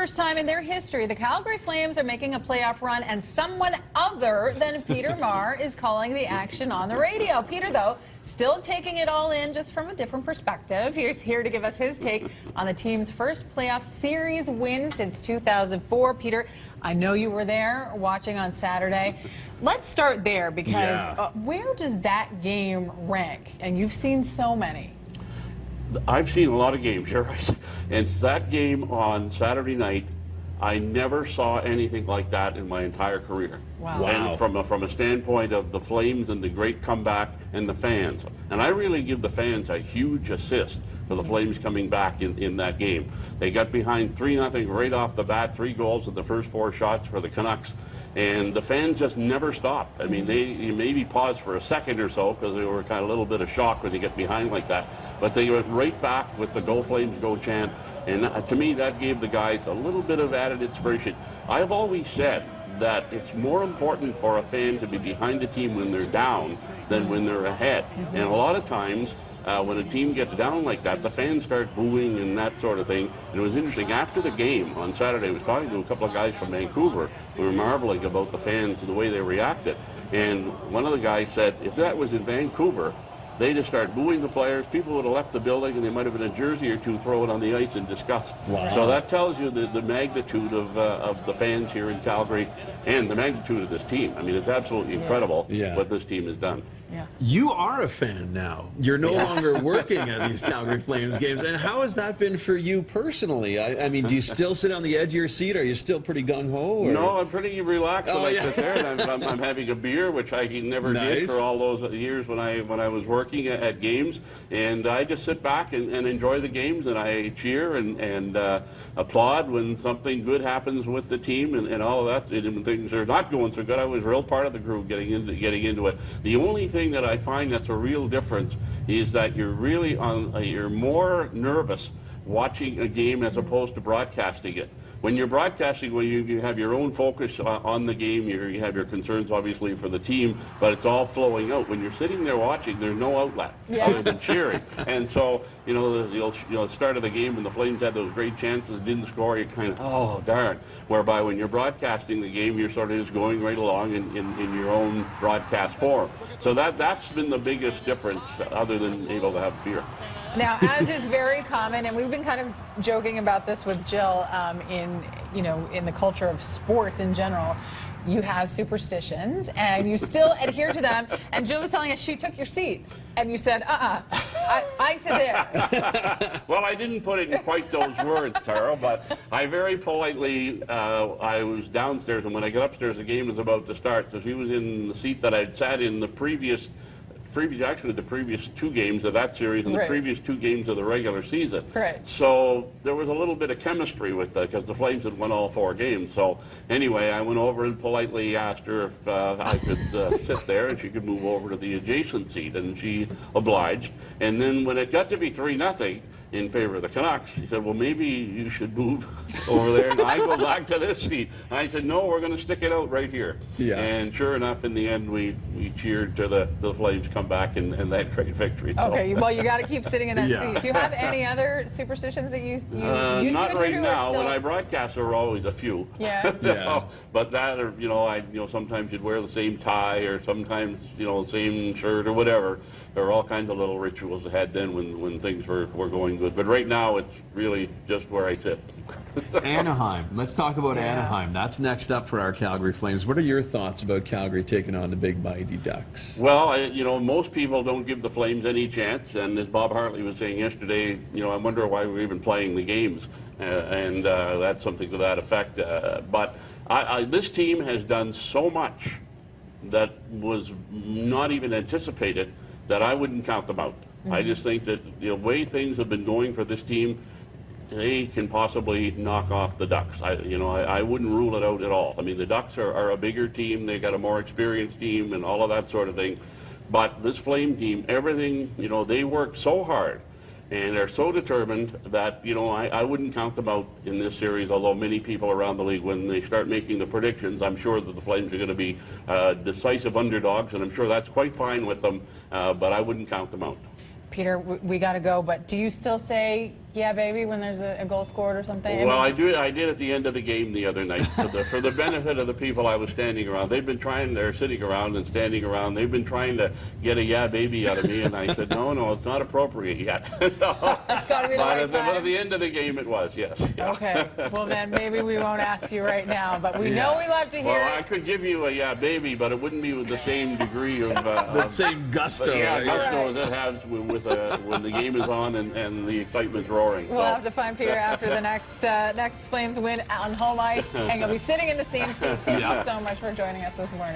first time in their history, the Calgary Flames are making a playoff run, and someone other than Peter Maher is calling the action on the radio. Peter, though, still taking it all in just from a different perspective. He's here to give us his take on the team's first playoff series win since 2004. Peter, I know you were there watching on Saturday. Let's start there because where does that game rank? And you've seen so many. I've seen a lot of games, you're right. And that game on Saturday night, I never saw anything like that in my entire career. Wow. And from a standpoint of the Flames and the great comeback and the fans. And I really give the fans a huge assist for the Flames coming back in that game. They got behind 3-0 right off the bat, 3 goals in the first 4 shots for the Canucks. And the fans just never stopped. I mean, they maybe paused for a second or so because they were kind of a little bit of shock when they get behind like that. But they went right back with the Go Flames, Go chant. And to me, that gave the guys a little bit of added inspiration. I've always said that it's more important for a fan to be behind a team when they're down than when they're ahead. And a lot of times, when a team gets down like that, the fans start booing and that sort of thing. And it was interesting, after the game on Saturday, I was talking to a couple of guys from Vancouver who were marveling about the fans and the way they reacted. And one of the guys said, if that was in Vancouver, they'd just start booing the players. People would have left the building, and they might have been a jersey or two thrown on the ice in disgust. Wow. So that tells you the magnitude of the fans here in Calgary and the magnitude of this team. I mean, it's absolutely incredible what this team has done. Yeah. You are a fan now. You're no longer working at these Calgary Flames games. And how has that been for you personally? I mean, do you still sit on the edge of your seat? Are you still pretty gung-ho? No, I'm pretty relaxed when I sit there. And I'm having a beer, which I never did for all those years when I was working at games. And I just sit back and enjoy the games, and I cheer and applaud when something good happens with the team and all of that. And when things are not going so good, I was a real part of the group getting into it. The only thing that I find that's a real difference is that you're really you're more nervous watching a game as opposed to broadcasting it. When you're broadcasting, when you have your own focus on the game, you have your concerns obviously for the team, but it's all flowing out. When you're sitting there watching, there's no outlet other than cheering. And so, the start of the game when the Flames had those great chances, didn't score, you're kind of, oh, darn. Whereby when you're broadcasting the game, you're sort of just going right along in your own broadcast form. So that's been the biggest difference other than able to have beer. Now, as is very common, and we've been kind of joking about this with Jill in the culture of sports in general, you have superstitions, and you still adhere to them. And Jill was telling us she took your seat, and you said, I sit there. Well, I didn't put it in quite those words, Tara, but I very politely, I was downstairs, and when I got upstairs, the game was about to start, so she was in the seat that I'd sat in the previous 2 games of that series and the previous 2 games of the regular season. Correct. So there was a little bit of chemistry with that because the Flames had won all 4 games. So anyway, I went over and politely asked her if I could sit there and she could move over to the adjacent seat, and she obliged. And then when it got to be 3-0 in favor of the Canucks, she said, well, maybe you should move over there and I go back to this seat. And I said, no, we're going to stick it out right here. Yeah. And sure enough, in the end, we cheered to the Flames come back and that great victory. So. Okay, well, you got to keep sitting in that seat. Do you have any other superstitions that you used not to right now. still... When I broadcast, there were always a few. Yeah. But that, or sometimes you'd wear the same tie, or sometimes the same shirt or whatever. There were all kinds of little rituals I had then when things were going good. But right now, it's really just where I sit. Anaheim. Let's talk about Anaheim. That's next up for our Calgary Flames. What are your thoughts about Calgary taking on the big mighty Ducks? Well, most people don't give the Flames any chance, and as Bob Hartley was saying yesterday, I wonder why we're even playing the games, and that's something to that effect. But this team has done so much that was not even anticipated that I wouldn't count them out. I just think that the way things have been going for this team, they can possibly knock off the Ducks. I wouldn't rule it out at all. I mean, the Ducks are a bigger team. They got a more experienced team and all of that sort of thing. But this Flame team, everything, they work so hard and they're so determined that, I wouldn't count them out in this series, although many people around the league, when they start making the predictions, I'm sure that the Flames are going to be decisive underdogs, and I'm sure that's quite fine with them, but I wouldn't count them out. Peter, we got to go, but do you still say Yeah, baby, when there's a goal scored or something? Well, I did at the end of the game the other night for the benefit of the people I was standing around. They're sitting around and standing around. They've been trying to get a yeah baby out of me, and I said no, it's not appropriate yet. It's got to be the right But time. at the end of the game, it was, yes. Yeah. Okay, well then maybe we won't ask you right now, but we know we love to hear Well, I it. could give you a yeah baby, but it wouldn't be with the same degree of The same gusto. yeah, right? gusto as it has with when the game is on and the excitement's roaring. We'll have to find Peter after the next Flames win on home ice, and you'll be sitting in the same seat. Thank you so much for joining us this morning.